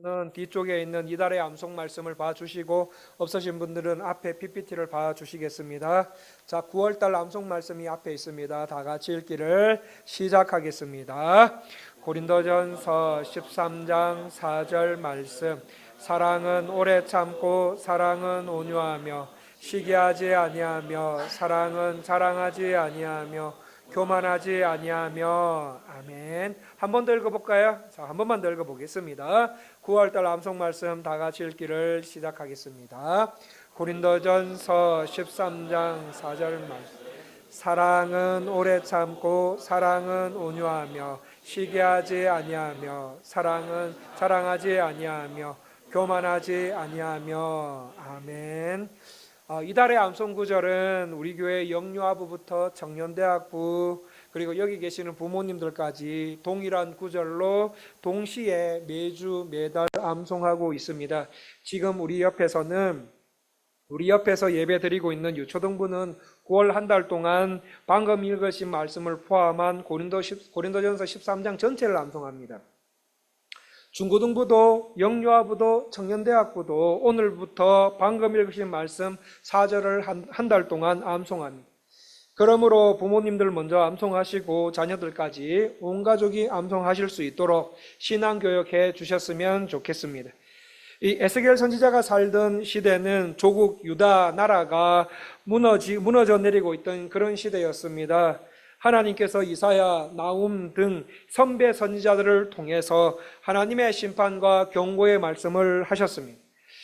는 뒤쪽에 있는 이달의 암송 말씀을 봐주시고 없으신 분들은 앞에 PPT를 봐주시겠습니다. 자, 9월달 암송 말씀이 앞에 있습니다. 다 같이 읽기를 시작하겠습니다. 고린도전서 13장 4절 말씀. 사랑은 오래 참고 사랑은 온유하며 시기하지 아니하며 사랑은 자랑하지 아니하며 교만하지 아니하며. 아멘. 한 번 더 읽어볼까요? 자, 한 번만 더 읽어보겠습니다. 9월달 암송 말씀 다 같이 읽기를 시작하겠습니다. 고린도전서 13장 4절 말씀. 사랑은 오래 참고 사랑은 온유하며 시기하지 아니하며 사랑은 자랑하지 아니하며 교만하지 아니하며. 아멘. 이달의 암송 구절은 우리 교회 영유아부부터 청년대학부 그리고 여기 계시는 부모님들까지 동일한 구절로 동시에 매달 암송하고 있습니다. 지금 우리 옆에서 예배 드리고 있는 유초등부는 9월 한 달 동안 방금 읽으신 말씀을 포함한 고린도전서 13장 전체를 암송합니다. 중고등부도 영유아부도 청년대학부도 오늘부터 방금 읽으신 말씀 4절을 한 달 동안 암송합니다. 그러므로 부모님들 먼저 암송하시고 자녀들까지 온 가족이 암송하실 수 있도록 신앙교육해 주셨으면 좋겠습니다. 이 에스겔 선지자가 살던 시대는 조국 유다 나라가 무너져 내리고 있던 그런 시대였습니다. 하나님께서 이사야, 나훔 등 선배 선지자들을 통해서 하나님의 심판과 경고의 말씀을 하셨습니다.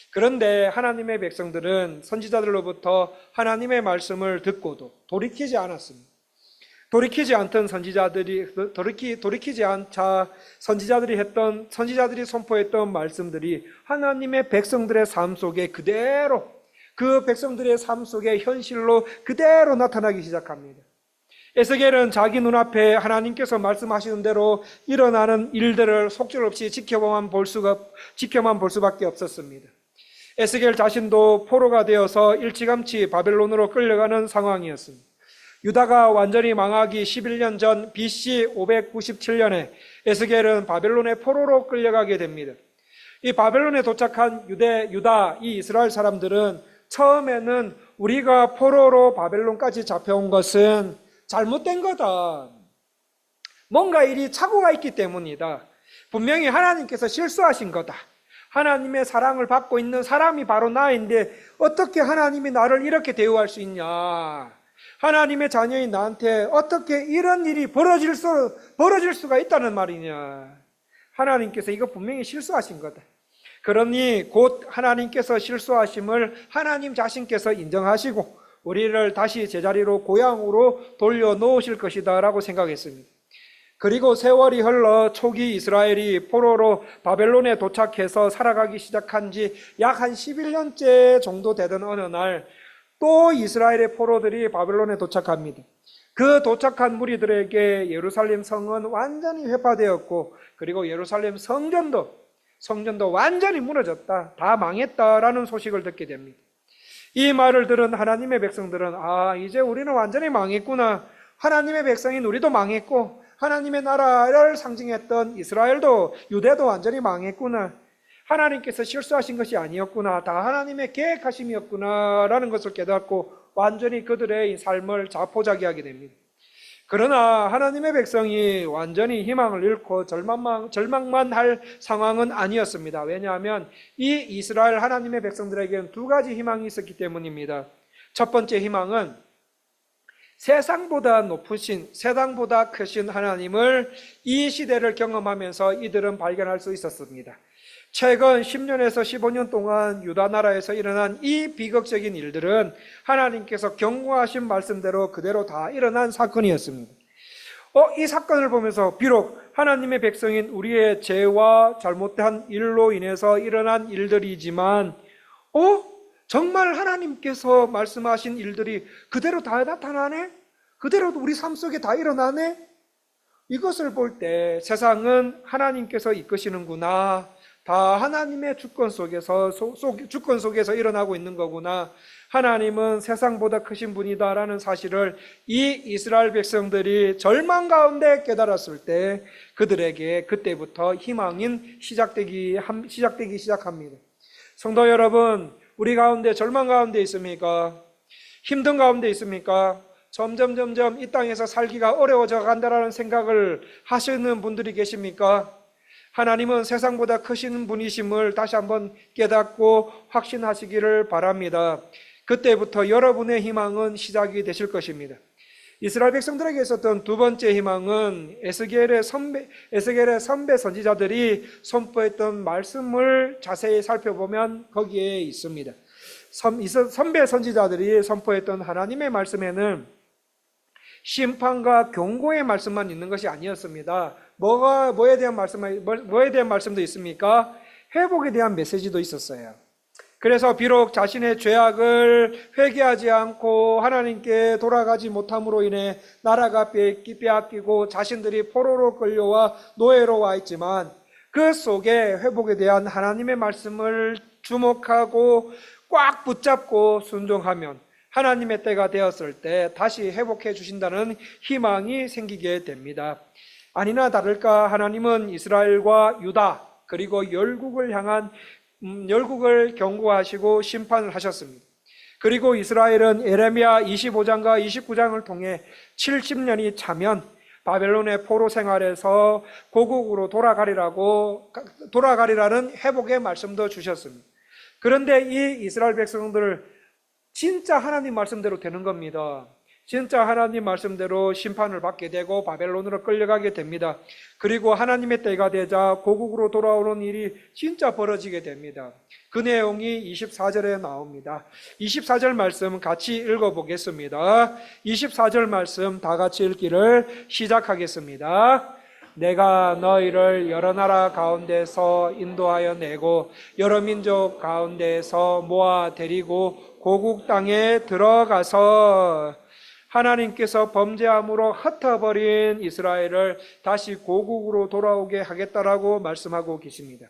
그런데 하나님의 백성들은 선지자들로부터 하나님의 말씀을 듣고도 돌이키지 않았습니다. 돌이키지 않던 돌이키지 않자 선지자들이 선포했던 말씀들이 하나님의 백성들의 삶 속에 그대로, 그 백성들의 삶 속에 현실로 그대로 나타나기 시작합니다. 에스겔은 자기 눈앞에 하나님께서 말씀하시는 대로 일어나는 일들을 속절없이 지켜만 볼 수밖에 없었습니다. 에스겔 자신도 포로가 되어서 일찌감치 바벨론으로 끌려가는 상황이었습니다. 유다가 완전히 망하기 11년 전 BC 597년에 에스겔은 바벨론의 포로로 끌려가게 됩니다. 이 바벨론에 도착한 유다, 이 이스라엘 사람들은 처음에는 우리가 포로로 바벨론까지 잡혀온 것은 잘못된 거다. 뭔가 일이 착오가 있기 때문이다. 분명히 하나님께서 실수하신 거다. 하나님의 사랑을 받고 있는 사람이 바로 나인데 어떻게 하나님이 나를 이렇게 대우할 수 있냐. 하나님의 자녀인 나한테 어떻게 이런 일이 벌어질 수가 있다는 말이냐. 하나님께서 이거 분명히 실수하신 거다. 그러니 곧 하나님께서 실수하심을 하나님 자신께서 인정하시고 우리를 다시 제자리로 고향으로 돌려놓으실 것이다 라고 생각했습니다. 그리고 세월이 흘러 초기 이스라엘이 포로로 바벨론에 도착해서 살아가기 시작한 지 약 한 11년째 정도 되던 어느 날 또 이스라엘의 포로들이 바벨론에 도착합니다. 그 도착한 무리들에게 예루살렘 성은 완전히 회파되었고 그리고 예루살렘 성전도 완전히 무너졌다, 다 망했다라는 소식을 듣게 됩니다. 이 말을 들은 하나님의 백성들은 이제 우리는 완전히 망했구나. 하나님의 백성인 우리도 망했고 하나님의 나라를 상징했던 이스라엘도 유대도 완전히 망했구나. 하나님께서 실수하신 것이 아니었구나. 다 하나님의 계획하심이었구나 라는 것을 깨닫고 완전히 그들의 삶을 자포자기하게 됩니다. 그러나 하나님의 백성이 완전히 희망을 잃고 절망만 할 상황은 아니었습니다. 왜냐하면 이 이스라엘 하나님의 백성들에게는 두 가지 희망이 있었기 때문입니다. 첫 번째 희망은 세상보다 높으신, 세상보다 크신 하나님을 이 시대를 경험하면서 이들은 발견할 수 있었습니다. 최근 10년에서 15년 동안 유다 나라에서 일어난 이 비극적인 일들은 하나님께서 경고하신 말씀대로 그대로 다 일어난 사건이었습니다. 이 사건을 보면서 비록 하나님의 백성인 우리의 죄와 잘못한 일로 인해서 일어난 일들이지만 정말 하나님께서 말씀하신 일들이 그대로 다 나타나네? 그대로 우리 삶 속에 다 일어나네? 이것을 볼 때 세상은 하나님께서 이끄시는구나, 다 하나님의 주권 속에서 일어나고 있는 거구나. 하나님은 세상보다 크신 분이다라는 사실을 이 이스라엘 백성들이 절망 가운데 깨달았을 때 그들에게 그때부터 희망인 시작되기 시작합니다. 성도 여러분, 우리 가운데 절망 가운데 있습니까? 힘든 가운데 있습니까? 점점 이 땅에서 살기가 어려워져 간다라는 생각을 하시는 분들이 계십니까? 하나님은 세상보다 크신 분이심을 다시 한번 깨닫고 확신하시기를 바랍니다. 그때부터 여러분의 희망은 시작이 되실 것입니다. 이스라엘 백성들에게 있었던 두 번째 희망은 에스겔의 선배 선지자들이 선포했던 말씀을 자세히 살펴보면 거기에 있습니다. 선배 선지자들이 선포했던 하나님의 말씀에는 심판과 경고의 말씀만 있는 것이 아니었습니다. 뭐에 대한 말씀도 있습니까? 회복에 대한 메시지도 있었어요. 그래서 비록 자신의 죄악을 회개하지 않고 하나님께 돌아가지 못함으로 인해 나라가 빼앗기고 자신들이 포로로 끌려와 노예로 와 있지만 그 속에 회복에 대한 하나님의 말씀을 주목하고 꽉 붙잡고 순종하면 하나님의 때가 되었을 때 다시 회복해 주신다는 희망이 생기게 됩니다. 아니나 다를까 하나님은 이스라엘과 유다 그리고 열국을 경고하시고 심판을 하셨습니다. 그리고 이스라엘은 에레미야 25장과 29장을 통해 70년이 차면 바벨론의 포로 생활에서 고국으로 돌아가리라는 회복의 말씀도 주셨습니다. 그런데 이 이스라엘 백성들을 진짜 하나님 말씀대로 되는 겁니다. 진짜 하나님 말씀대로 심판을 받게 되고 바벨론으로 끌려가게 됩니다. 그리고 하나님의 때가 되자 고국으로 돌아오는 일이 진짜 벌어지게 됩니다. 그 내용이 24절에 나옵니다. 24절 말씀 같이 읽어보겠습니다. 24절 말씀 다 같이 읽기를 시작하겠습니다. 내가 너희를 여러 나라 가운데서 인도하여 내고 여러 민족 가운데서 모아 데리고 고국 땅에 들어가서 하나님께서 범죄함으로 흩어버린 이스라엘을 다시 고국으로 돌아오게 하겠다라고 말씀하고 계십니다.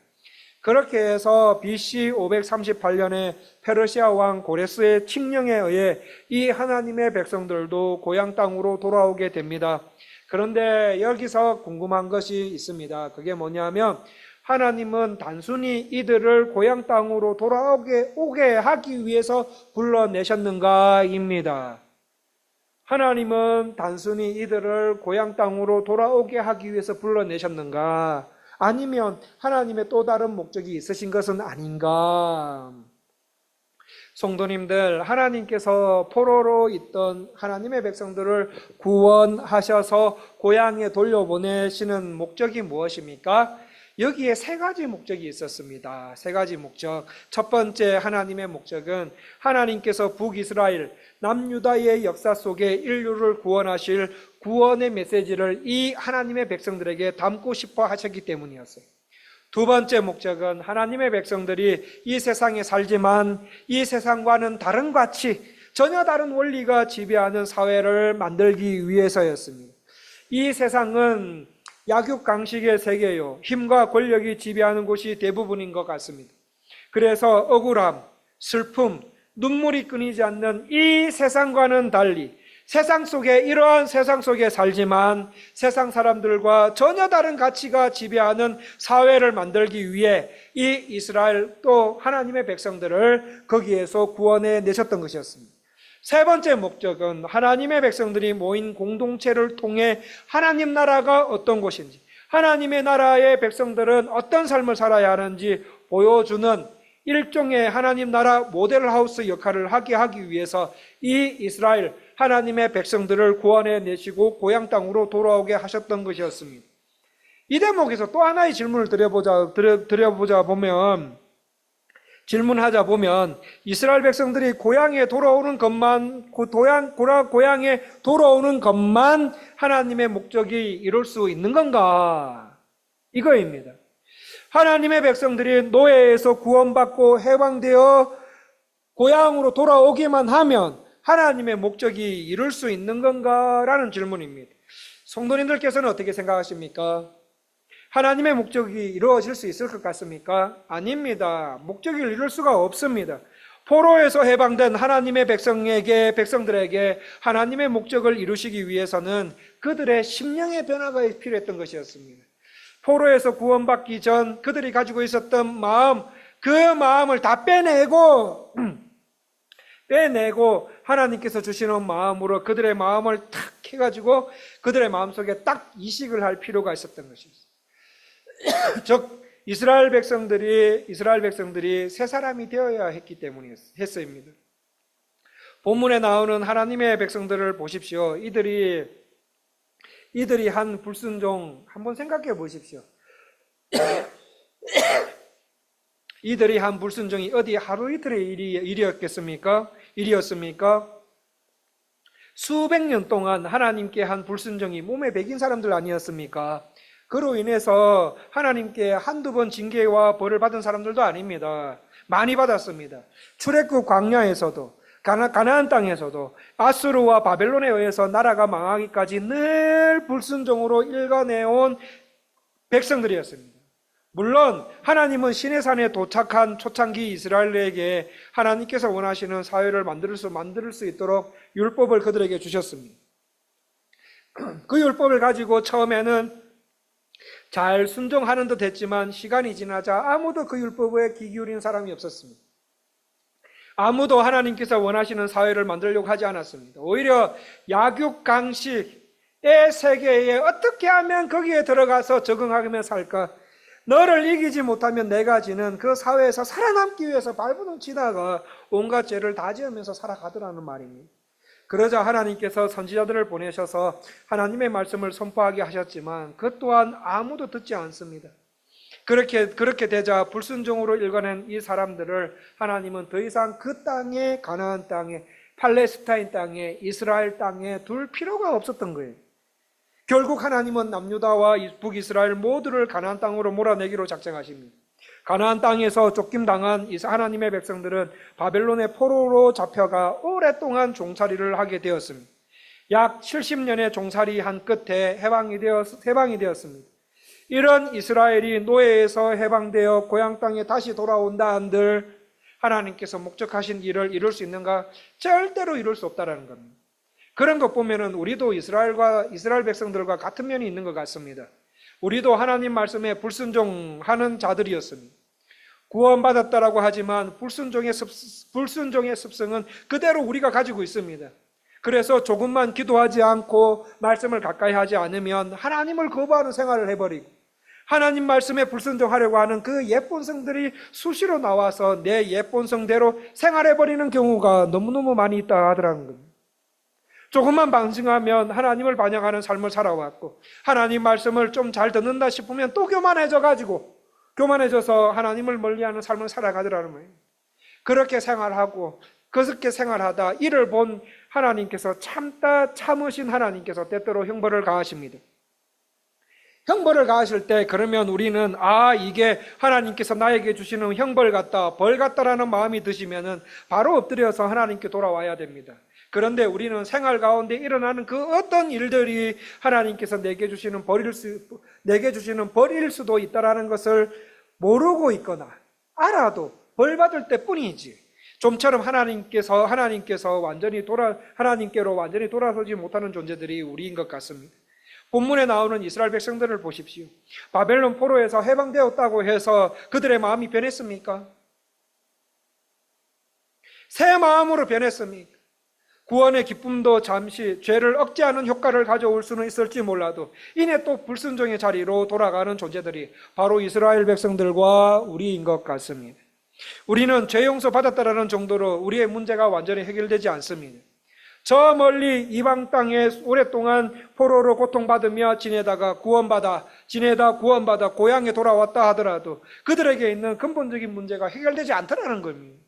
그렇게 해서 BC 538년에 페르시아 왕 고레스의 칙령에 의해 이 하나님의 백성들도 고향 땅으로 돌아오게 됩니다. 그런데 여기서 궁금한 것이 있습니다. 그게 뭐냐면 하나님은 단순히 이들을 고향 땅으로 오게 하기 위해서 불러내셨는가입니다. 하나님은 단순히 이들을 고향 땅으로 돌아오게 하기 위해서 불러내셨는가? 아니면 하나님의 또 다른 목적이 있으신 것은 아닌가? 성도님들, 하나님께서 포로로 있던 하나님의 백성들을 구원하셔서 고향에 돌려보내시는 목적이 무엇입니까? 여기에 세 가지 목적이 있었습니다. 세 가지 목적. 첫 번째 하나님의 목적은 하나님께서 북이스라엘, 남유다의 역사 속에 인류를 구원하실 구원의 메시지를 이 하나님의 백성들에게 담고 싶어 하셨기 때문이었어요. 두 번째 목적은 하나님의 백성들이 이 세상에 살지만 이 세상과는 다른 가치, 전혀 다른 원리가 지배하는 사회를 만들기 위해서였습니다. 이 세상은 약육강식의 세계요, 힘과 권력이 지배하는 곳이 대부분인 것 같습니다. 그래서 억울함, 슬픔, 눈물이 끊이지 않는 이 세상과는 달리 이러한 세상 속에 살지만 세상 사람들과 전혀 다른 가치가 지배하는 사회를 만들기 위해 이 이스라엘 또 하나님의 백성들을 거기에서 구원해 내셨던 것이었습니다. 세 번째 목적은 하나님의 백성들이 모인 공동체를 통해 하나님 나라가 어떤 곳인지, 하나님의 나라의 백성들은 어떤 삶을 살아야 하는지 보여주는 일종의 하나님 나라 모델하우스 역할을 하기 위해서 이 이스라엘 하나님의 백성들을 구원해 내시고 고향 땅으로 돌아오게 하셨던 것이었습니다. 이 대목에서 또 하나의 질문을 질문하자 보면 이스라엘 백성들이 고향에 돌아오는 것만 하나님의 목적이 이룰 수 있는 건가? 이거입니다. 하나님의 백성들이 노예에서 구원받고 해방되어 고향으로 돌아오기만 하면 하나님의 목적이 이룰 수 있는 건가라는 질문입니다. 성도님들께서는 어떻게 생각하십니까? 하나님의 목적이 이루어질 수 있을 것 같습니까? 아닙니다. 목적을 이룰 수가 없습니다. 포로에서 해방된 하나님의 백성들에게 하나님의 목적을 이루시기 위해서는 그들의 심령의 변화가 필요했던 것이었습니다. 포로에서 구원받기 전 그들이 가지고 있었던 마음, 그 마음을 다 빼내고 하나님께서 주시는 마음으로 그들의 마음을 탁 해가지고 그들의 마음속에 딱 이식을 할 필요가 있었던 것이었어요. 즉 이스라엘 백성들이 새 사람이 되어야 했기 때문이었습니다. 본문에 나오는 하나님의 백성들을 보십시오. 이들이 한 불순종 한번 생각해 보십시오. 이들이 한 불순종이 어디 하루 이틀의 일이었습니까? 수백 년 동안 하나님께 한 불순종이 몸에 배긴 사람들 아니었습니까? 그로 인해서 하나님께 한두 번 징계와 벌을 받은 사람들도 아닙니다. 많이 받았습니다. 출애굽 광야에서도 가나안 땅에서도 아수르와 바벨론에 의해서 나라가 망하기까지 늘 불순종으로 일궈내온 백성들이었습니다. 물론 하나님은 시내산에 도착한 초창기 이스라엘에게 하나님께서 원하시는 사회를 만들 수 있도록 율법을 그들에게 주셨습니다. 그 율법을 가지고 처음에는 잘 순종하는 듯 했지만 시간이 지나자 아무도 그 율법에 귀 기울인 사람이 없었습니다. 아무도 하나님께서 원하시는 사회를 만들려고 하지 않았습니다. 오히려 약육강식의 세계에 어떻게 하면 거기에 들어가서 적응하며 살까? 너를 이기지 못하면 내가 지는 그 사회에서 살아남기 위해서 발버둥 치다가 온갖 죄를 다 지으면서 살아가더라는 말입니다. 그러자 하나님께서 선지자들을 보내셔서 하나님의 말씀을 선포하게 하셨지만 그 또한 아무도 듣지 않습니다. 그렇게 되자 불순종으로 일궈낸 이 사람들을 하나님은 더 이상 그 땅에, 가나안 땅에, 팔레스타인 땅에, 이스라엘 땅에 둘 필요가 없었던 거예요. 결국 하나님은 남유다와 북이스라엘 모두를 가나안 땅으로 몰아내기로 작정하십니다. 가나안 땅에서 쫓김당한 하나님의 백성들은 바벨론의 포로로 잡혀가 오랫동안 종살이를 하게 되었습니다. 약 70년의 종살이한 끝에 해방이 되었습니다. 이런 이스라엘이 노예에서 해방되어 고향 땅에 다시 돌아온다 한들 하나님께서 목적하신 일을 이룰 수 있는가? 절대로 이룰 수 없다는 겁니다. 그런 것 보면은 우리도 이스라엘 백성들과 같은 면이 있는 것 같습니다. 우리도 하나님 말씀에 불순종하는 자들이었습니다. 구원받았다라고 하지만 불순종의 습성은 그대로 우리가 가지고 있습니다. 그래서 조금만 기도하지 않고 말씀을 가까이 하지 않으면 하나님을 거부하는 생활을 해버리고 하나님 말씀에 불순종하려고 하는 그 옛본성들이 수시로 나와서 내 옛본성대로 생활해버리는 경우가 너무너무 많이 있다 하더라는 겁니다. 조금만 방심하면 하나님을 반역하는 삶을 살아왔고 하나님 말씀을 좀 잘 듣는다 싶으면 또 교만해져서 하나님을 멀리하는 삶을 살아가더라는 거예요. 그렇게 생활하다 이를 본 하나님께서 참으신 하나님께서 때때로 형벌을 가하십니다. 형벌을 가하실 때 그러면 우리는 이게 하나님께서 나에게 주시는 형벌 같다, 벌 같다라는 마음이 드시면은 바로 엎드려서 하나님께 돌아와야 됩니다. 그런데 우리는 생활 가운데 일어나는 그 어떤 일들이 하나님께서 내게 주시는 벌일 수도 있다라는 것을 모르고 있거나 알아도 벌 받을 때뿐이지. 좀처럼 하나님께로 완전히 돌아서지 못하는 존재들이 우리인 것 같습니다. 본문에 나오는 이스라엘 백성들을 보십시오. 바벨론 포로에서 해방되었다고 해서 그들의 마음이 변했습니까? 새 마음으로 변했습니까? 구원의 기쁨도 잠시 죄를 억제하는 효과를 가져올 수는 있을지 몰라도 이내 또 불순종의 자리로 돌아가는 존재들이 바로 이스라엘 백성들과 우리인 것 같습니다. 우리는 죄 용서 받았다라는 정도로 우리의 문제가 완전히 해결되지 않습니다. 저 멀리 이방 땅에 오랫동안 포로로 고통받으며 지내다 구원받아 고향에 돌아왔다 하더라도 그들에게 있는 근본적인 문제가 해결되지 않더라는 겁니다.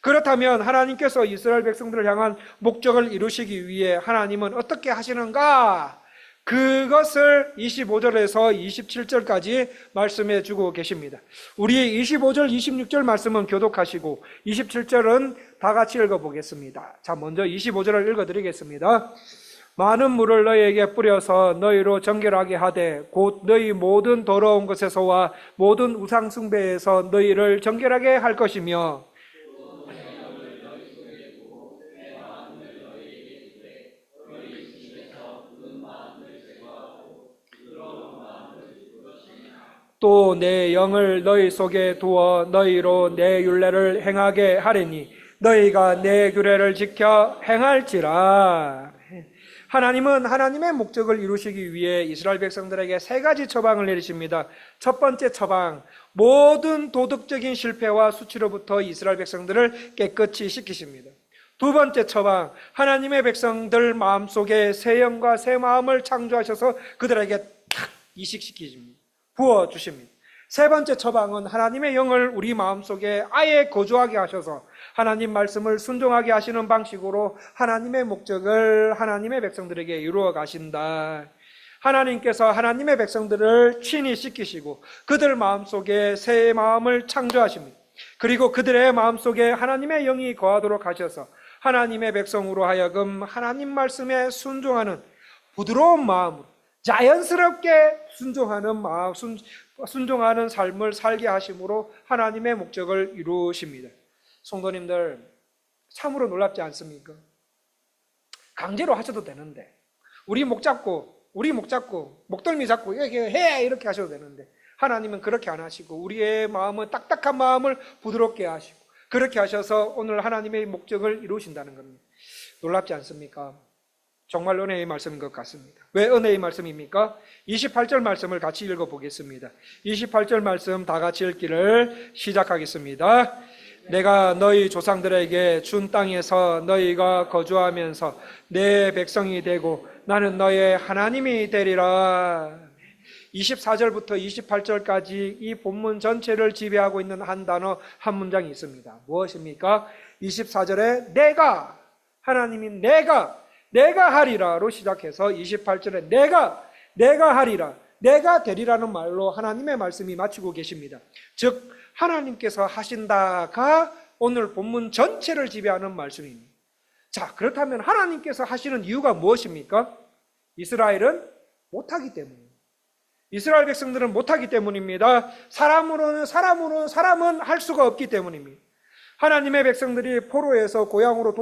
그렇다면 하나님께서 이스라엘 백성들을 향한 목적을 이루시기 위해 하나님은 어떻게 하시는가? 그것을 25절에서 27절까지 말씀해 주고 계십니다. 우리 25절, 26절 말씀은 교독하시고 27절은 다 같이 읽어보겠습니다. 자, 먼저 25절을 읽어드리겠습니다. 많은 물을 너희에게 뿌려서 너희로 정결하게 하되 곧 너희 모든 더러운 것에서와 모든 우상 숭배에서 너희를 정결하게 할 것이며 또 내 영을 너희 속에 두어 너희로 내 율례를 행하게 하리니 너희가 내 규례를 지켜 행할지라. 하나님은 하나님의 목적을 이루시기 위해 이스라엘 백성들에게 세 가지 처방을 내리십니다. 첫 번째 처방, 모든 도덕적인 실패와 수치로부터 이스라엘 백성들을 깨끗이 씻기십니다. 두 번째 처방, 하나님의 백성들 마음속에 새 영과 새 마음을 창조하셔서 그들에게 탁 이식시키십니다. 부어주십니다. 세 번째 처방은 하나님의 영을 우리 마음속에 아예 거주하게 하셔서 하나님 말씀을 순종하게 하시는 방식으로 하나님의 목적을 하나님의 백성들에게 이루어 가신다. 하나님께서 하나님의 백성들을 친히 씻기시고 그들 마음속에 새 마음을 창조하십니다. 그리고 그들의 마음속에 하나님의 영이 거하도록 하셔서 하나님의 백성으로 하여금 하나님 말씀에 순종하는 부드러운 마음으로 자연스럽게 순종하는 삶을 살게 하심으로 하나님의 목적을 이루십니다. 성도님들, 참으로 놀랍지 않습니까? 강제로 하셔도 되는데 우리 목 잡고 목덜미 잡고 이렇게 하셔도 되는데 하나님은 그렇게 안 하시고 우리의 마음은 딱딱한 마음을 부드럽게 하시고 그렇게 하셔서 오늘 하나님의 목적을 이루신다는 겁니다. 놀랍지 않습니까? 정말 은혜의 말씀인 것 같습니다. 왜 은혜의 말씀입니까? 28절 말씀을 같이 읽어보겠습니다. 28절 말씀 다 같이 읽기를 시작하겠습니다. 내가 너희 조상들에게 준 땅에서 너희가 거주하면서 내 백성이 되고 나는 너의 하나님이 되리라. 24절부터 28절까지 이 본문 전체를 지배하고 있는 한 단어, 한 문장이 있습니다. 무엇입니까? 24절에 내가, 하나님이 내가 하리라로 시작해서 28절에 내가 하리라, 내가 되리라는 말로 하나님의 말씀이 마치고 계십니다. 즉 하나님께서 하신다가 오늘 본문 전체를 지배하는 말씀입니다. 자, 그렇다면 하나님께서 하시는 이유가 무엇입니까? 이스라엘은 못하기 때문입니다. 이스라엘 백성들은 못하기 때문입니다. 사람은 할 수가 없기 때문입니다. 하나님의 백성들이 포로에서 고향으로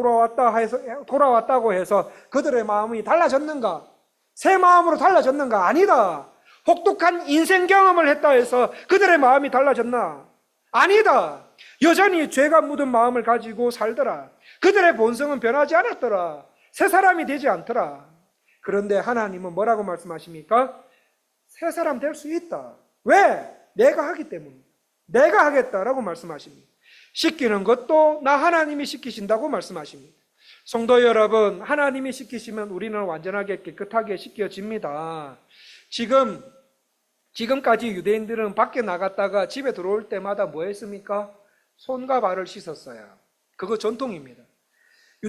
돌아왔다고 해서 그들의 마음이 달라졌는가? 새 마음으로 달라졌는가? 아니다. 혹독한 인생 경험을 했다 해서 그들의 마음이 달라졌나? 아니다. 여전히 죄가 묻은 마음을 가지고 살더라. 그들의 본성은 변하지 않았더라. 새 사람이 되지 않더라. 그런데 하나님은 뭐라고 말씀하십니까? 새 사람 될 수 있다. 왜? 내가 하기 때문에. 내가 하겠다라고 말씀하십니다. 씻기는 것도 나 하나님이 씻기신다고 말씀하십니다. 성도 여러분, 하나님이 씻기시면 우리는 완전하게 깨끗하게 씻겨집니다. 지금까지 유대인들은 밖에 나갔다가 집에 들어올 때마다 뭐 했습니까? 손과 발을 씻었어요. 그거 전통입니다.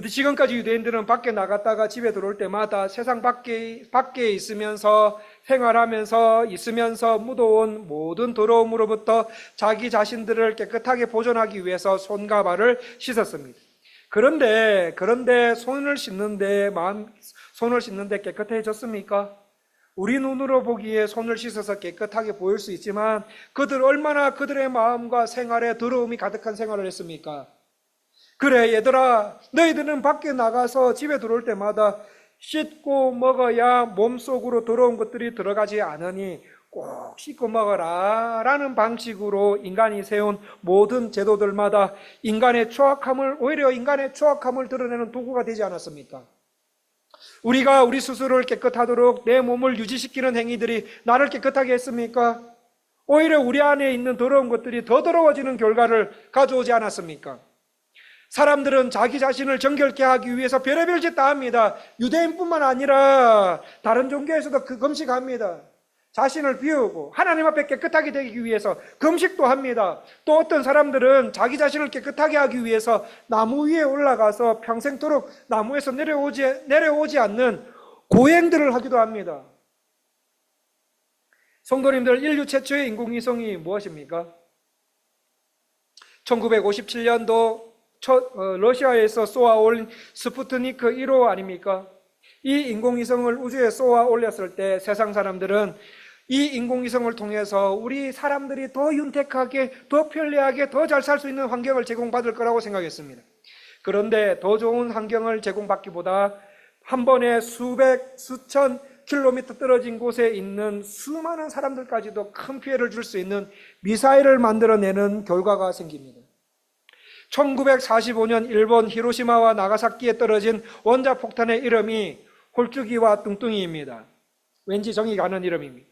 지금까지 유대인들은 밖에 나갔다가 집에 들어올 때마다 세상 밖에 있으면서 생활하면서 있으면서 묻어온 모든 더러움으로부터 자기 자신들을 깨끗하게 보존하기 위해서 손과 발을 씻었습니다. 그런데 손을 씻는데 깨끗해졌습니까? 우리 눈으로 보기에 손을 씻어서 깨끗하게 보일 수 있지만 얼마나 그들의 마음과 생활에 더러움이 가득한 생활을 했습니까? 그래 얘들아, 너희들은 밖에 나가서 집에 들어올 때마다 씻고 먹어야 몸속으로 더러운 것들이 들어가지 않으니 꼭 씻고 먹어라 라는 방식으로 인간이 세운 모든 제도들마다 오히려 인간의 추악함을 드러내는 도구가 되지 않았습니까? 우리가 우리 스스로를 깨끗하도록 내 몸을 유지시키는 행위들이 나를 깨끗하게 했습니까? 오히려 우리 안에 있는 더러운 것들이 더 더러워지는 결과를 가져오지 않았습니까? 사람들은 자기 자신을 정결케 하기 위해서 별의별 짓 다 합니다. 유대인뿐만 아니라 다른 종교에서도 금식합니다. 자신을 비우고 하나님 앞에 깨끗하게 되기 위해서 금식도 합니다. 또 어떤 사람들은 자기 자신을 깨끗하게 하기 위해서 나무 위에 올라가서 평생토록 나무에서 내려오지 않는 고행들을 하기도 합니다. 성도님들, 인류 최초의 인공위성이 무엇입니까? 1957년도 러시아에서 쏘아올린 스푸트니크 1호 아닙니까? 이 인공위성을 우주에 쏘아 올렸을 때 세상 사람들은 이 인공위성을 통해서 우리 사람들이 더 윤택하게, 더 편리하게, 더 잘 살 수 있는 환경을 제공받을 거라고 생각했습니다. 그런데 더 좋은 환경을 제공받기보다 한 번에 수천 킬로미터 떨어진 곳에 있는 수많은 사람들까지도 큰 피해를 줄 수 있는 미사일을 만들어내는 결과가 생깁니다. 1945년 일본 히로시마와 나가사키에 떨어진 원자폭탄의 이름이 홀쭉이와 뚱뚱이입니다. 왠지 정이 가는 이름입니다.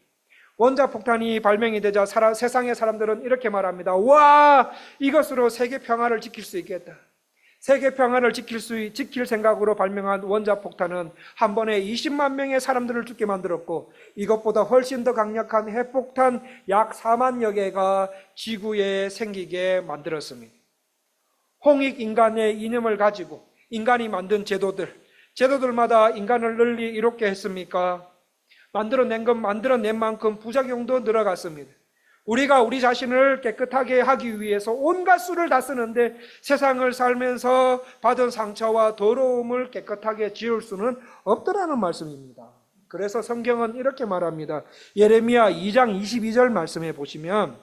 원자폭탄이 발명이 되자 세상의 사람들은 이렇게 말합니다. 와, 이것으로 세계 평화를 지킬 수 있겠다. 세계 평화를 지킬 생각으로 발명한 원자폭탄은 한 번에 20만 명의 사람들을 죽게 만들었고, 이것보다 훨씬 더 강력한 핵폭탄 약 4만여 개가 지구에 생기게 만들었습니다. 홍익인간의 이념을 가지고 인간이 만든 제도들마다 인간을 널리 이롭게 했습니까? 만들어낸 만큼 부작용도 늘어갔습니다. 우리가 우리 자신을 깨끗하게 하기 위해서 온갖 수를 다 쓰는데 세상을 살면서 받은 상처와 더러움을 깨끗하게 지울 수는 없더라는 말씀입니다. 그래서 성경은 이렇게 말합니다. 예레미야 2장 22절 말씀해 보시면,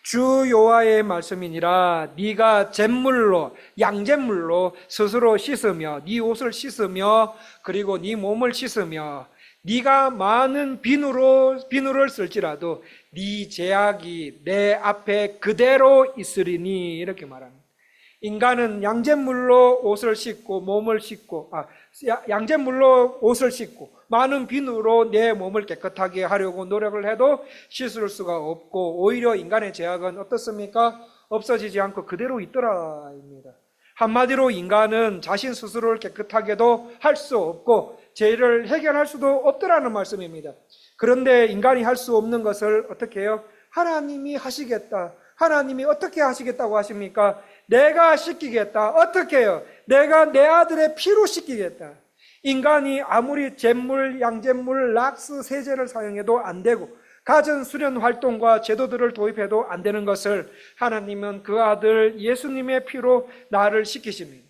주 여호와의 말씀이니라 네가 잿물로 양잿물로 스스로 씻으며 네 옷을 씻으며 그리고 네 몸을 씻으며 네가 많은 비누를 쓸지라도 네 제약이 내 앞에 그대로 있으리니, 이렇게 말합니다. 인간은 양잿물로 옷을 씻고 양잿물로 옷을 씻고 많은 비누로 내 몸을 깨끗하게 하려고 노력을 해도 씻을 수가 없고, 오히려 인간의 제약은 어떻습니까? 없어지지 않고 그대로 있더라입니다. 한마디로 인간은 자신 스스로를 깨끗하게도 할 수 없고 죄를 해결할 수도 없더라는 말씀입니다. 그런데 인간이 할 수 없는 것을 어떻게 해요? 하나님이 하시겠다. 하나님이 어떻게 하시겠다고 하십니까? 내가 씻기겠다. 어떻게 해요? 내가 내 아들의 피로 씻기겠다. 인간이 아무리 잿물, 양잿물, 락스, 세제를 사용해도 안 되고 가전 수련 활동과 제도들을 도입해도 안 되는 것을 하나님은 그 아들 예수님의 피로 나를 씻기십니다.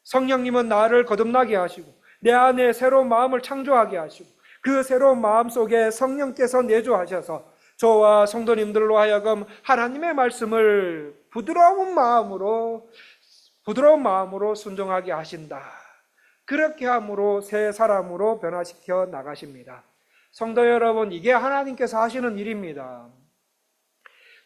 성령님은 나를 거듭나게 하시고 내 안에 새로운 마음을 창조하게 하시고 그 새로운 마음 속에 성령께서 내주하셔서 저와 성도님들로 하여금 하나님의 말씀을 부드러운 마음으로 순종하게 하신다. 그렇게 함으로 새 사람으로 변화시켜 나가십니다. 성도 여러분, 이게 하나님께서 하시는 일입니다.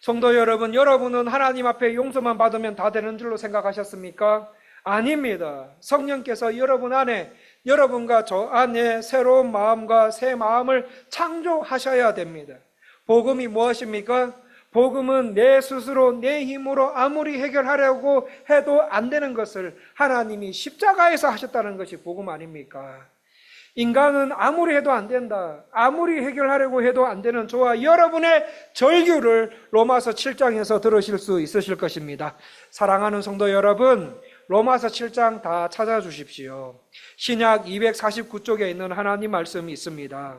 성도 여러분, 여러분은 하나님 앞에 용서만 받으면 다 되는 줄로 생각하셨습니까? 아닙니다. 성령께서 여러분과 저 안에 새로운 마음과 새 마음을 창조하셔야 됩니다. 복음이 무엇입니까? 복음은 내 스스로 내 힘으로 아무리 해결하려고 해도 안 되는 것을 하나님이 십자가에서 하셨다는 것이 복음 아닙니까? 인간은 아무리 해도 안 된다. 아무리 해결하려고 해도 안 되는 저와 여러분의 절규를 로마서 7장에서 들으실 수 있으실 것입니다. 사랑하는 성도 여러분, 로마서 7장 다 찾아주십시오. 신약 249쪽에 있는 하나님 말씀이 있습니다.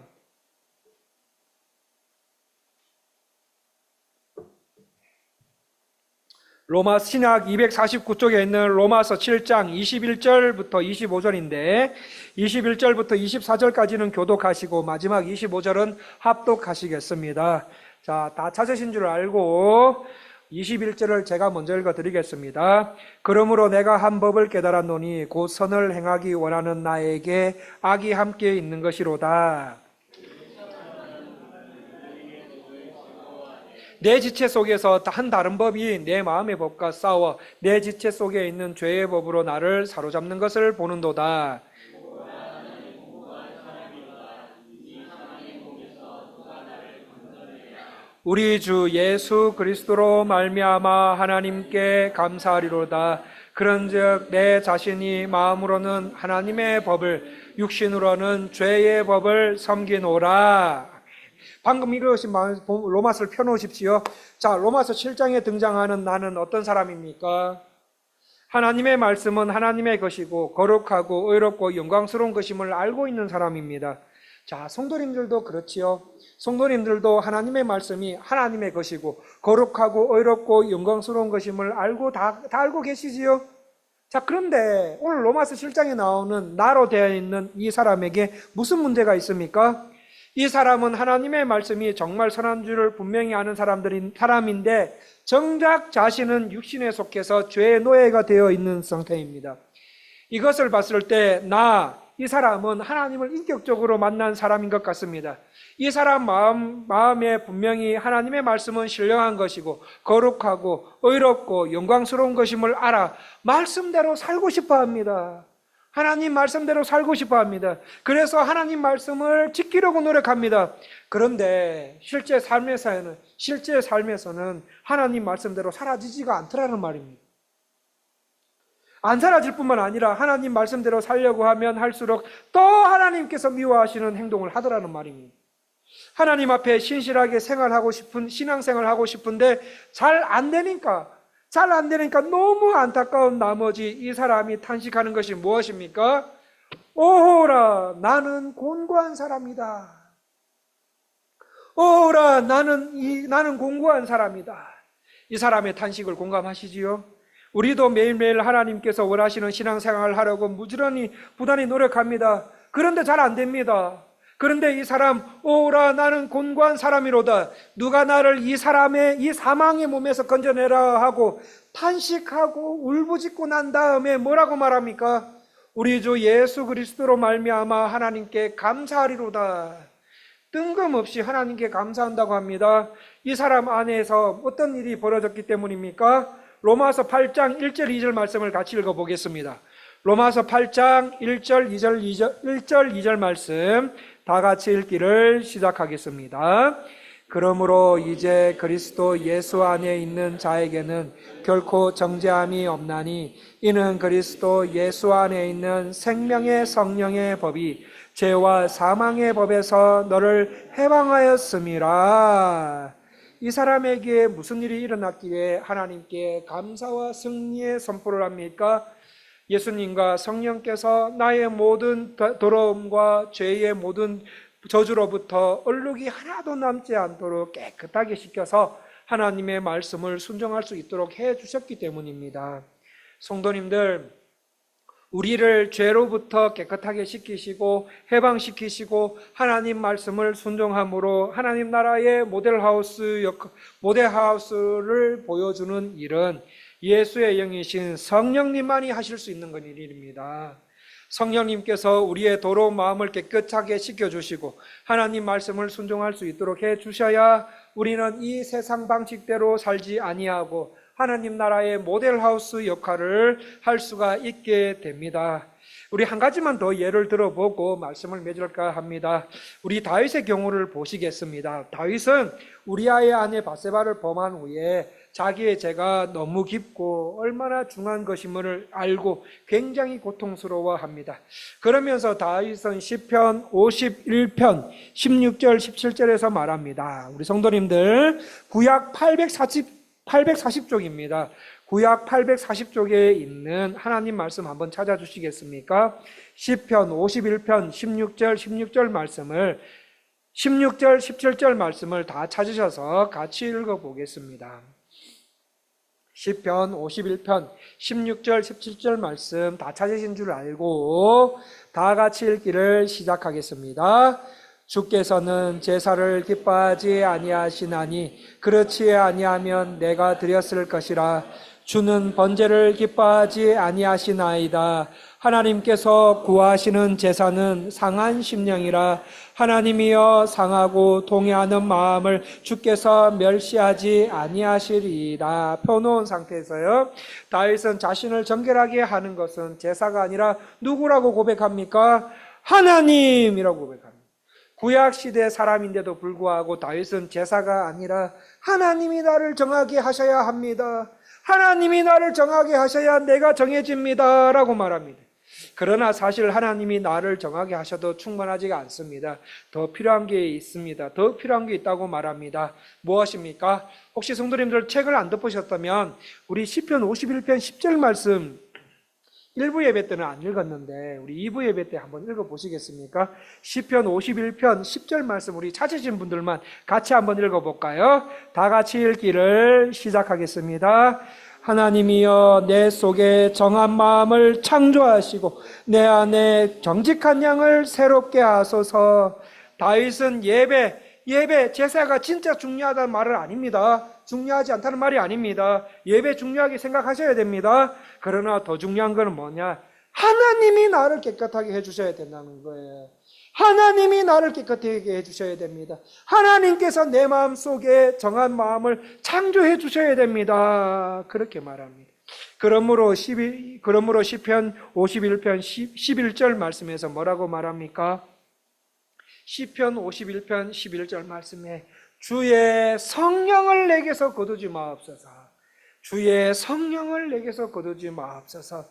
신약 249쪽에 있는 로마서 7장 21절부터 25절인데 21절부터 24절까지는 교독하시고 마지막 25절은 합독하시겠습니다. 자, 다 찾으신 줄 알고 21절을 제가 먼저 읽어드리겠습니다. 그러므로 내가 한 법을 깨달았노니 곧 선을 행하기 원하는 나에게 악이 함께 있는 것이로다. 내 지체 속에서 한 다른 법이 내 마음의 법과 싸워 내 지체 속에 있는 죄의 법으로 나를 사로잡는 것을 보는도다. 우리 주 예수 그리스도로 말미암아 하나님께 감사하리로다. 그런즉 내 자신이 마음으로는 하나님의 법을, 육신으로는 죄의 법을 섬기노라. 방금 읽으신 로마서를 펴놓으십시오. 자, 로마서 7장에 등장하는 나는 어떤 사람입니까? 하나님의 말씀은 하나님의 것이고 거룩하고 의롭고 영광스러운 것임을 알고 있는 사람입니다. 자, 성도님들도 그렇지요. 성도님들도 하나님의 말씀이 하나님의 것이고 거룩하고 의롭고 영광스러운 것임을 다 알고 계시지요? 자, 그런데 오늘 로마서 7장에 나오는 나로 되어 있는 이 사람에게 무슨 문제가 있습니까? 이 사람은 하나님의 말씀이 정말 선한 줄을 분명히 아는 사람인데 정작 자신은 육신에 속해서 죄의 노예가 되어 있는 상태입니다. 이것을 봤을 때 이 사람은 하나님을 인격적으로 만난 사람인 것 같습니다. 이 사람 마음에 분명히 하나님의 말씀은 신령한 것이고 거룩하고 의롭고 영광스러운 것임을 알아 말씀대로 살고 싶어 합니다. 하나님 말씀대로 살고 싶어 합니다. 그래서 하나님 말씀을 지키려고 노력합니다. 그런데 실제 삶에서는 하나님 말씀대로 사라지지가 않더라는 말입니다. 안 사라질 뿐만 아니라 하나님 말씀대로 살려고 하면 할수록 더 하나님께서 미워하시는 행동을 하더라는 말입니다. 하나님 앞에 신실하게 신앙생활하고 싶은데 잘 안 되니까 너무 안타까운 나머지 이 사람이 탄식하는 것이 무엇입니까? 오호라, 나는 곤고한 사람이다. 오호라, 나는 곤고한 사람이다. 이 사람의 탄식을 공감하시지요? 우리도 매일매일 하나님께서 원하시는 신앙생활을 하려고 부단히 노력합니다. 그런데 잘 안 됩니다. 그런데 이 사람, 오라, 나는 곤고한 사람이로다. 누가 나를 이 사망의 몸에서 건져내라 하고 탄식하고 울부짖고 난 다음에 뭐라고 말합니까? 우리 주 예수 그리스도로 말미암아 하나님께 감사하리로다. 뜬금없이 하나님께 감사한다고 합니다. 이 사람 안에서 어떤 일이 벌어졌기 때문입니까? 로마서 8장 1절 2절 말씀을 같이 읽어보겠습니다. 로마서 8장 1절 2절 말씀 다 같이 읽기를 시작하겠습니다. 그러므로 이제 그리스도 예수 안에 있는 자에게는 결코 정죄함이 없나니 이는 그리스도 예수 안에 있는 생명의 성령의 법이 죄와 사망의 법에서 너를 해방하였음이라. 이 사람에게 무슨 일이 일어났기에 하나님께 감사와 승리의 선포를 합니까? 예수님과 성령께서 나의 모든 더러움과 죄의 모든 저주로부터 얼룩이 하나도 남지 않도록 깨끗하게 씻겨서 하나님의 말씀을 순종할 수 있도록 해주셨기 때문입니다. 성도님들, 우리를 죄로부터 깨끗하게 씻기시고 해방시키시고 하나님 말씀을 순종함으로 하나님 나라의 모델하우스를 보여주는 일은 예수의 영이신 성령님만이 하실 수 있는 일입니다. 성령님께서 우리의 더러운 마음을 깨끗하게 씻겨주시고 하나님 말씀을 순종할 수 있도록 해주셔야 우리는 이 세상 방식대로 살지 아니하고 하나님 나라의 모델하우스 역할을 할 수가 있게 됩니다. 우리 한 가지만 더 예를 들어보고 말씀을 맺을까 합니다. 우리 다윗의 경우를 보시겠습니다. 다윗은 우리아의 아내 바세바를 범한 후에 자기의 죄가 너무 깊고 얼마나 중한 것임을 알고 굉장히 고통스러워합니다. 그러면서 다윗은 시편 51편 16절 17절에서 말합니다. 우리 성도님들, 구약 840쪽입니다. 구약 840쪽에 있는 하나님 말씀 한번 찾아주시겠습니까? 시편 51편 16절 말씀을 16절 17절 말씀을 다 찾으셔서 같이 읽어보겠습니다. 시편 51편 16절 17절 말씀 다 찾으신 줄 알고 다 같이 읽기를 시작하겠습니다. 주께서는 제사를 기뻐하지 아니하시나니 그렇지 아니하면 내가 드렸을 것이라. 주는 번제를 기뻐하지 아니하시나이다. 하나님께서 구하시는 제사는 상한 심령이라. 하나님이여 상하고 동의하는 마음을 주께서 멸시하지 아니하시리이다. 펴놓은 상태에서요, 다윗은 자신을 정결하게 하는 것은 제사가 아니라 누구라고 고백합니까? 하나님이라고 고백합니다. 구약시대 사람인데도 불구하고 다윗은 제사가 아니라 하나님이 나를 정하게 하셔야 합니다. 하나님이 나를 정하게 하셔야 내가 정해집니다 라고 말합니다. 그러나 사실 하나님이 나를 정하게 하셔도 충분하지가 않습니다. 더 필요한 게 있습니다. 더 필요한 게 있다고 말합니다. 무엇입니까? 혹시 성도님들 책을 안 덮으셨다면 우리 시편 51편 10절 말씀 1부 예배 때는 안 읽었는데 우리 2부 예배 때 한번 읽어보시겠습니까? 시편 51편 10절 말씀 우리 찾으신 분들만 같이 한번 읽어볼까요? 다 같이 읽기를 시작하겠습니다. 하나님이여 내 속에 정한 마음을 창조하시고 내 안에 정직한 양을 새롭게 하소서. 다윗은 예배, 제사가 진짜 중요하다는 말은 아닙니다. 중요하지 않다는 말이 아닙니다. 예배 중요하게 생각하셔야 됩니다. 그러나 더 중요한 것은 뭐냐? 하나님이 나를 깨끗하게 해주셔야 된다는 거예요. 하나님이 나를 깨끗하게 해주셔야 됩니다. 하나님께서 내 마음속에 정한 마음을 창조해 주셔야 됩니다. 그렇게 말합니다. 그러므로 시편 51편 11절 말씀에서 뭐라고 말합니까? 시편 51편 11절 말씀에 주의 성령을 내게서 거두지 마옵소서. 주의 성령을 내게서 거두지 마옵소서.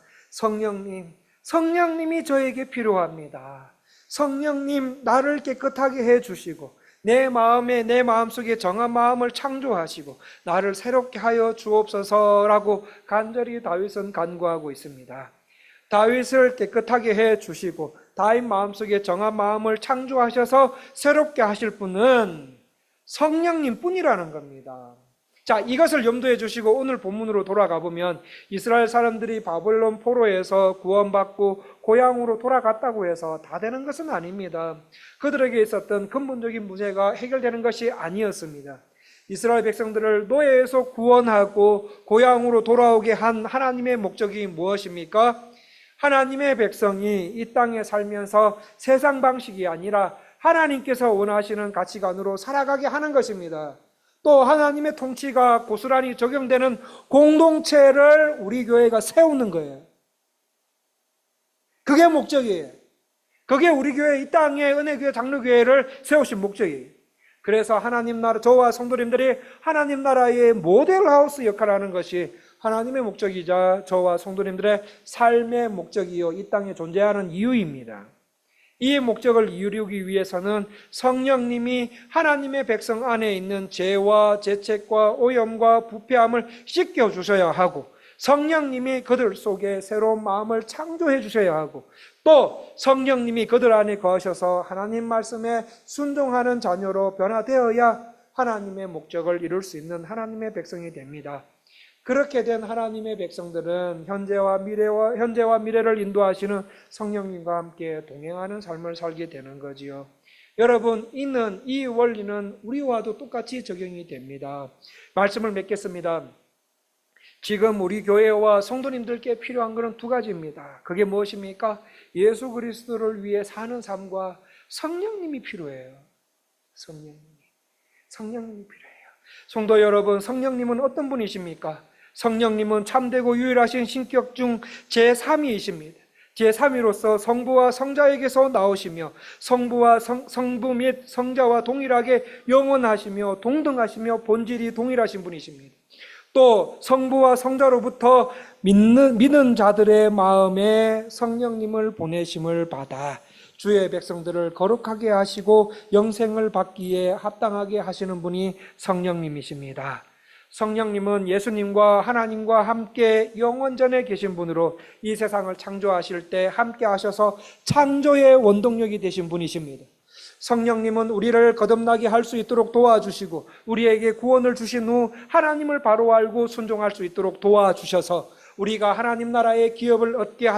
성령님이 저에게 필요합니다. 성령님 나를 깨끗하게 해주시고 내 마음속에 정한 마음을 창조하시고 나를 새롭게 하여 주옵소서라고 간절히 다윗은 간구하고 있습니다. 다윗을 깨끗하게 해주시고 다윗 마음속에 정한 마음을 창조하셔서 새롭게 하실 분은 성령님 뿐이라는 겁니다. 자, 이것을 염두에 주시고 오늘 본문으로 돌아가 보면 이스라엘 사람들이 바벨론 포로에서 구원받고 고향으로 돌아갔다고 해서 다 되는 것은 아닙니다. 그들에게 있었던 근본적인 문제가 해결되는 것이 아니었습니다. 이스라엘 백성들을 노예에서 구원하고 고향으로 돌아오게 한 하나님의 목적이 무엇입니까? 하나님의 백성이 이 땅에 살면서 세상 방식이 아니라 하나님께서 원하시는 가치관으로 살아가게 하는 것입니다. 또 하나님의 통치가 고스란히 적용되는 공동체를 우리 교회가 세우는 거예요. 그게 목적이에요. 그게 우리 교회 이 땅에 은혜교회 장로교회를 세우신 목적이에요. 그래서 하나님 나라, 저와 성도님들이 하나님 나라의 모델하우스 역할을 하는 것이 하나님의 목적이자 저와 성도님들의 삶의 목적이요 이 땅에 존재하는 이유입니다. 이 목적을 이루기 위해서는 성령님이 하나님의 백성 안에 있는 죄와 죄책과 오염과 부패함을 씻겨주셔야 하고 성령님이 그들 속에 새로운 마음을 창조해 주셔야 하고 또 성령님이 그들 안에 거하셔서 하나님 말씀에 순종하는 자녀로 변화되어야 하나님의 목적을 이룰 수 있는 하나님의 백성이 됩니다. 그렇게 된 하나님의 백성들은 현재와 미래를 인도하시는 성령님과 함께 동행하는 삶을 살게 되는 거지요. 여러분, 이 원리는 우리와도 똑같이 적용이 됩니다. 말씀을 맺겠습니다. 지금 우리 교회와 성도님들께 필요한 것은 두 가지입니다. 그게 무엇입니까? 예수 그리스도를 위해 사는 삶과 성령님이 필요해요. 성령님이 필요해요. 성도 여러분, 성령님은 어떤 분이십니까? 성령님은 참되고 유일하신 신격 중 제3위이십니다. 제3위로서 성부와 성자에게서 나오시며 성부와 성부 및 성자와 동일하게 영원하시며 동등하시며 본질이 동일하신 분이십니다. 또 성부와 성자로부터 믿는 자들의 마음에 성령님을 보내심을 받아 주의 백성들을 거룩하게 하시고 영생을 받기에 합당하게 하시는 분이 성령님이십니다. 성령님은 예수님과 하나님과 함께 영원전에 계신 분으로 이 세상을 창조하실 때 함께 하셔서 창조의 원동력이 되신 분이십니다. 성령님은 우리를 거듭나게 할 수 있도록 도와주시고 우리에게 구원을 주신 후 하나님을 바로 알고 순종할 수 있도록 도와주셔서 우리가 하나님 나라의 기업을 얻게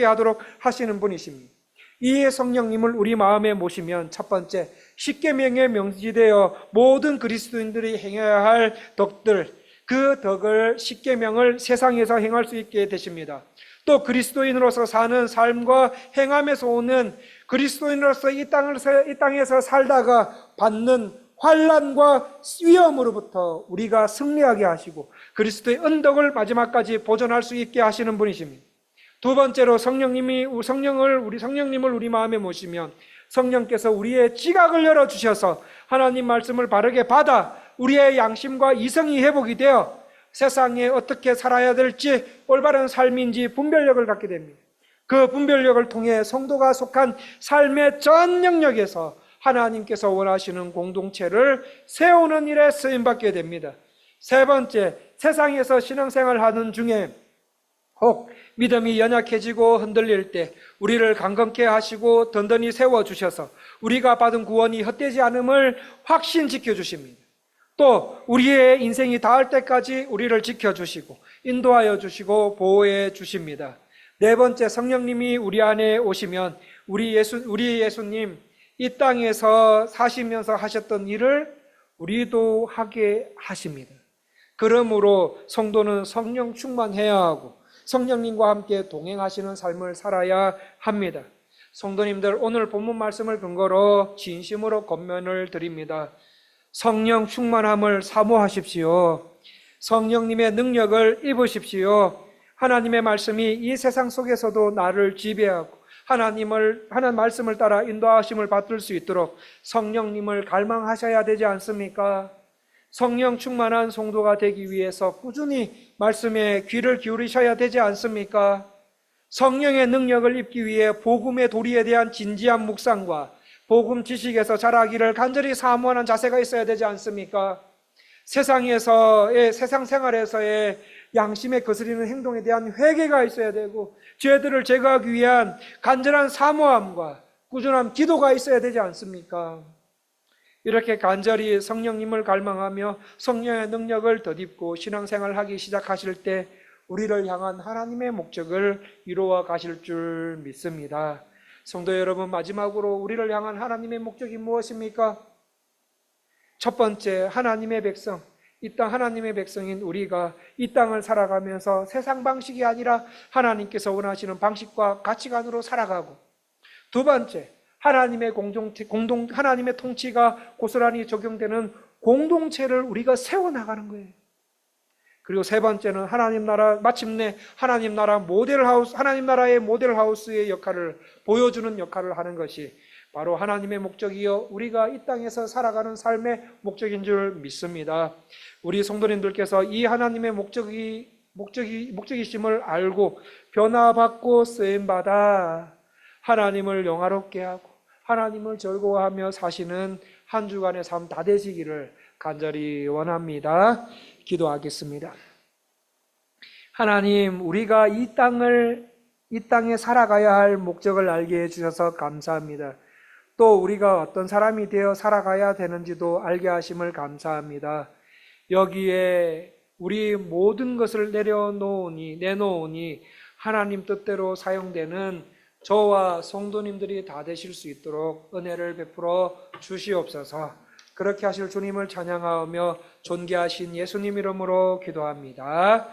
하도록 하시는 분이십니다. 이 성령님을 우리 마음에 모시면 첫 번째, 십계명에 명시되어 모든 그리스도인들이 행해야 할 덕들, 그 덕을 십계명을 세상에서 행할 수 있게 되십니다. 또 그리스도인으로서 사는 삶과 행함에서 오는 그리스도인으로서 이 땅에서 살다가 받는 환난과 위험으로부터 우리가 승리하게 하시고 그리스도의 은덕을 마지막까지 보존할 수 있게 하시는 분이십니다. 두 번째로 성령님을 우리 마음에 모시면 성령께서 우리의 지각을 열어주셔서 하나님 말씀을 바르게 받아 우리의 양심과 이성이 회복이 되어 세상에 어떻게 살아야 될지 올바른 삶인지 분별력을 갖게 됩니다. 그 분별력을 통해 성도가 속한 삶의 전 영역에서 하나님께서 원하시는 공동체를 세우는 일에 쓰임받게 됩니다. 세 번째, 세상에서 신앙생활을 하는 중에 혹 믿음이 연약해지고 흔들릴 때 우리를 강건케 하시고 든든히 세워주셔서 우리가 받은 구원이 헛되지 않음을 확신시켜 주십니다. 또 우리의 인생이 닿을 때까지 우리를 지켜주시고 인도하여 주시고 보호해 주십니다. 네 번째, 성령님이 우리 안에 오시면 우리 예수님 이 땅에서 사시면서 하셨던 일을 우리도 하게 하십니다. 그러므로 성도는 성령 충만해야 하고 성령님과 함께 동행하시는 삶을 살아야 합니다. 성도님들, 오늘 본문 말씀을 근거로 진심으로 권면을 드립니다. 성령 충만함을 사모하십시오. 성령님의 능력을 입으십시오. 하나님의 말씀이 이 세상 속에서도 나를 지배하고 하나님 말씀을 따라 인도하심을 받을 수 있도록 성령님을 갈망하셔야 되지 않습니까? 성령 충만한 성도가 되기 위해서 꾸준히 말씀에 귀를 기울이셔야 되지 않습니까? 성령의 능력을 입기 위해 복음의 도리에 대한 진지한 묵상과 복음 지식에서 자라기를 간절히 사모하는 자세가 있어야 되지 않습니까? 세상 생활에서의 양심에 거스리는 행동에 대한 회개가 있어야 되고 죄들을 제거하기 위한 간절한 사모함과 꾸준한 기도가 있어야 되지 않습니까? 이렇게 간절히 성령님을 갈망하며 성령의 능력을 덧입고 신앙생활을 하기 시작하실 때 우리를 향한 하나님의 목적을 이루어 가실 줄 믿습니다. 성도 여러분, 마지막으로 우리를 향한 하나님의 목적이 무엇입니까? 첫 번째, 하나님의 백성, 이 땅 하나님의 백성인 우리가 이 땅을 살아가면서 세상 방식이 아니라 하나님께서 원하시는 방식과 가치관으로 살아가고, 두 번째, 하나님의 하나님의 통치가 고스란히 적용되는 공동체를 우리가 세워나가는 거예요. 그리고 세 번째는 마침내 하나님 나라의 모델 하우스의 역할을 보여주는 역할을 하는 것이 바로 하나님의 목적이요 우리가 이 땅에서 살아가는 삶의 목적인 줄 믿습니다. 우리 성도님들께서 이 하나님의 목적이심을 알고 변화받고 쓰임받아 하나님을 영화롭게 하고 하나님을 즐거워하며 사시는 한 주간의 삶 다 되시기를 간절히 원합니다. 기도하겠습니다. 하나님, 우리가 이 땅에 살아가야 할 목적을 알게 해주셔서 감사합니다. 또 우리가 어떤 사람이 되어 살아가야 되는지도 알게 하심을 감사합니다. 여기에 우리 모든 것을 내놓으니 하나님 뜻대로 사용되는 저와 성도님들이 다 되실 수 있도록 은혜를 베풀어 주시옵소서. 그렇게 하실 주님을 찬양하며 존귀하신 예수님 이름으로 기도합니다.